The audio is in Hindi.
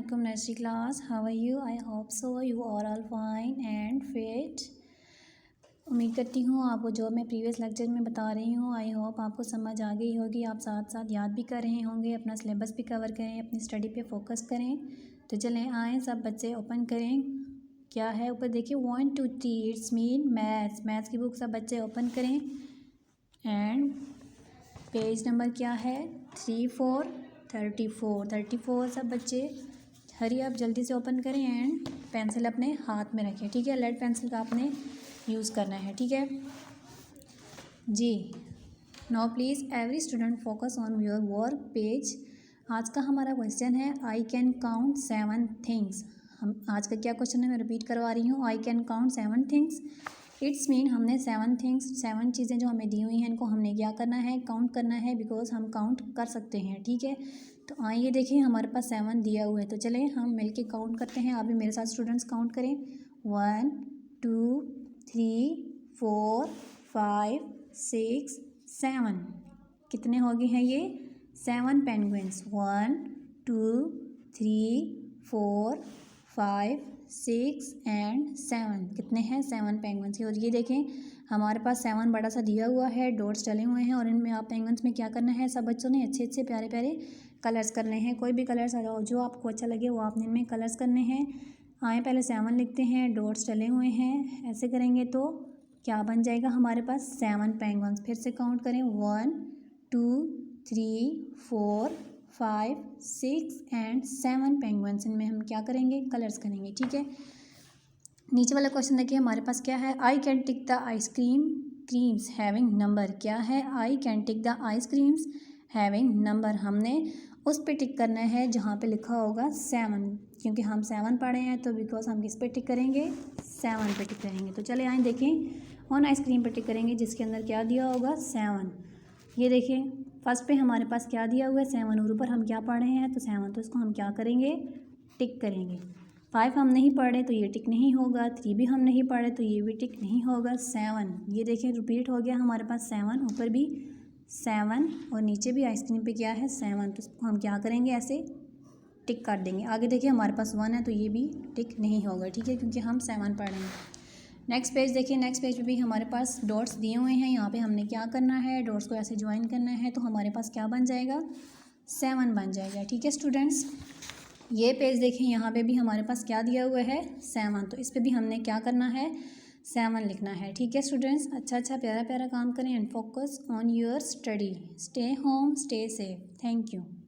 Assalamualaikum nursery class. How are you? I hope so. You are all fine and fit. उम्मीद करती हूँ आपको जो मैं प्रीवियस लेक्चर में बता रही हूँ आई होप आपको समझ आ गई होगी। आप साथ साथ याद भी कर रहे होंगे, अपना सिलेबस भी कवर करें, अपनी स्टडी पे फोकस करें। तो चलें आएँ सब बच्चे ओपन करें। क्या है ऊपर देखिए 1 2 3 इट्स मीन मैथ्स की बुक सब बच्चे ओपन करें। एंड पेज नंबर क्या है 34 सब बच्चे हरी आप जल्दी से ओपन करें एंड पेंसिल अपने हाथ में रखें। ठीक है, लेड पेंसिल का आपने यूज़ करना है। ठीक है जी। Now please every student focus on your work page. आज का हमारा क्वेश्चन है आई कैन काउंट 7 थिंग्स। हम आज का क्या क्वेश्चन है मैं रिपीट करवा रही हूँ। I can count 7 things it's mean हमने 7 चीज़ें जो हमें दी हुई हैं इनको हमने क्या करना है, काउंट करना है, बिकॉज हम काउंट कर सकते हैं। ठीक है, तो आइए देखिए हमारे पास 7 दिया हुआ है, तो चलें हम मिलके काउंट करते हैं। आप भी मेरे साथ स्टूडेंट्स काउंट करें 1 2 3 4 5 6 7। कितने हो गए हैं ये 7 पेंगुइन्स 1 2 3 4 5 6 एंड 7। कितने हैं 7 पेंगुइन्स। और ये देखें हमारे पास 7 बड़ा सा दिया हुआ है, डॉट्स डले हुए हैं और इनमें आप पेंगुइन्स में क्या करना है, सब बच्चों ने अच्छे अच्छे प्यारे प्यारे कलर्स करने हैं। कोई भी कलर्स जो आपको अच्छा लगे वो आपने इनमें कलर्स करने हैं। आए पहले 7 लिखते हैं, डॉट्स डले हुए हैं, ऐसे करेंगे तो क्या बन जाएगा हमारे पास 7 पेंगुइन्स। फिर से काउंट करें 1 2 3 4 5 6 एंड 7 पेंगुइन्स। इनमें हम क्या करेंगे, कलर्स करेंगे। ठीक है, नीचे वाला क्वेश्चन देखिए हमारे पास क्या है, I can tick the ice cream creams having number. क्या है, I can tick the ice creams having number. हमने उस पे टिक करना है जहाँ पे लिखा होगा 7, क्योंकि हम 7 पढ़े हैं तो बिकॉज हम किस पे टिक करेंगे 7 पे टिक करेंगे। तो चले आए देखें ऑन आइसक्रीम पे टिक करेंगे जिसके अंदर क्या दिया होगा 7। ये देखें फर्स्ट पे हमारे पास क्या दिया हुआ है 7 और ऊपर हम क्या पढ़ रहे हैं तो 7, तो इसको हम क्या करेंगे टिक करेंगे। 5 हम नहीं पढ़े तो ये टिक नहीं होगा, 3 भी हम नहीं पढ़े तो ये भी टिक नहीं होगा। 7 ये देखें रिपीट हो गया हमारे पास 7, ऊपर भी 7 और नीचे भी आइसक्रीम पे क्या है 7, तो इसको हम क्या करेंगे ऐसे टिक कर देंगे। आगे देखिए हमारे पास 1 है तो ये भी टिक नहीं होगा। ठीक है, क्योंकि हम 7 पढ़ रहे हैं। नेक्स्ट पेज देखिए, नेक्स्ट पेज पे भी हमारे पास डॉट्स दिए हुए हैं। यहाँ पे हमने क्या करना है, डॉट्स को ऐसे ज्वाइन करना है तो हमारे पास क्या बन जाएगा 7 बन जाएगा। ठीक है स्टूडेंट्स, ये पेज देखें यहाँ पे भी हमारे पास क्या दिया हुआ है 7, तो इस पे भी हमने क्या करना है 7 लिखना है। ठीक है स्टूडेंट्स, अच्छा प्यारा प्यारा काम करें and focus on your study. Stay home, stay safe. Thank you.